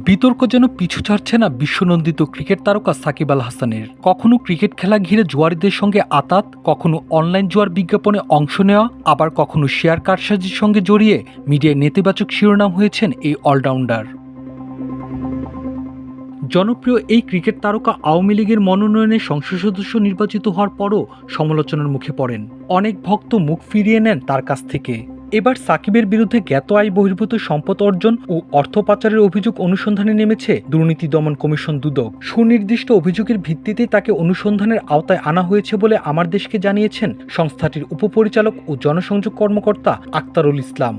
বিতর্ক যেন পিছু ছাড়ছে না বিশ্বনন্দিত ক্রিকেট তারকা সাকিব আল হাসানের। কখনো ক্রিকেট খেলা ঘিরে জুয়ারিদের সঙ্গে আতাত, কখনো অনলাইন জুয়ার বিজ্ঞাপনে অংশ নেওয়া, আবার কখনো শেয়ার কারসাজির সঙ্গে জড়িয়ে মিডিয়ায় নেতিবাচক শিরোনাম হয়েছেন এই অলরাউন্ডার। জনপ্রিয় এই ক্রিকেট তারকা আওয়ামী লীগের মনোনয়নে সংসদ সদস্য নির্বাচিত হওয়ার পরও সমালোচনার মুখে পড়েন। অনেক ভক্ত মুখ ফিরিয়ে নেন তার কাছ থেকে। এবার সাকিবের বিরুদ্ধে জ্ঞাত আয় বহির্ভূত সম্পদ অর্জন ও অর্থ পাচারের অভিযোগ অনুসন্ধানে নেমেছে দুর্নীতি দমন কমিশন দুদক। সুনির্দিষ্ট অভিযোগের ভিত্তিতে তাকে অনুসন্ধানের আওতায় আনা হয়েছে বলে আমার দেশকে জানিয়েছেন সংস্থাটির উপপরিচালক ও জনসংযোগ কর্মকর্তা আক্তারুল ইসলাম।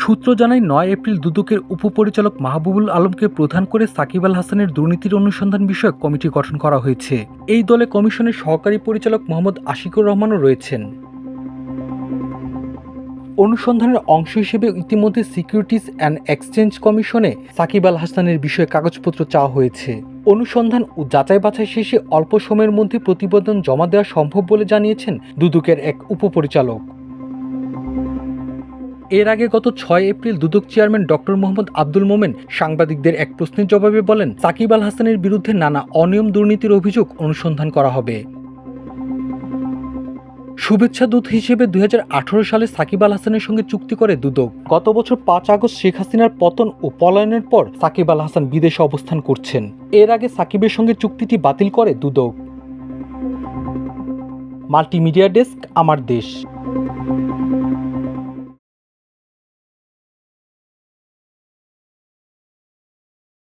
সূত্র জানায় ৯ এপ্রিল দুদকের উপপরিচালক মাহবুবুল আলমকে প্রধান করে সাকিব আল হাসানের দুর্নীতির অনুসন্ধান বিষয়ক কমিটি গঠন করা হয়েছে। এই দলে কমিশনের সহকারী পরিচালক মোহাম্মদ আশিকুর রহমানও রয়েছেন। অনুসন্ধানের অংশ হিসেবে ইতিমধ্যে সিকিউরিটিজ অ্যান্ড এক্সচেঞ্জ কমিশনে সাকিব আল হাসানের বিষয়ে কাগজপত্র চাওয়া হয়েছে। অনুসন্ধান ও যাচাই বাছাই শেষে অল্প সময়ের মধ্যে প্রতিবেদন জমা দেওয়া সম্ভব বলে জানিয়েছেন দুদকের এক উপপরিচালক। এর আগে গত ৬ এপ্রিল দুদক চেয়ারম্যান ডক্টর মোহাম্মদ আব্দুল মোমেন সাংবাদিকদের এক প্রশ্নের জবাবে বলেন, সাকিব আল হাসানের বিরুদ্ধে নানা অনিয়ম দুর্নীতির অভিযোগ অনুসন্ধান করা হবে। শুভেচ্ছা দূত হিসেবে ২০১৮ সালে সাকিব আল হাসানের সঙ্গে চুক্তি করে দুদক। গত বছর ৫ আগস্ট শেখ হাসিনার পতন ও পলায়নের পর সাকিব আল হাসান বিদেশে অবস্থান করছেন। এর আগে সাকিবের সঙ্গে চুক্তিটি বাতিল করে দুদক। মাল্টিমিডিয়া ডেস্ক, আমার দেশ।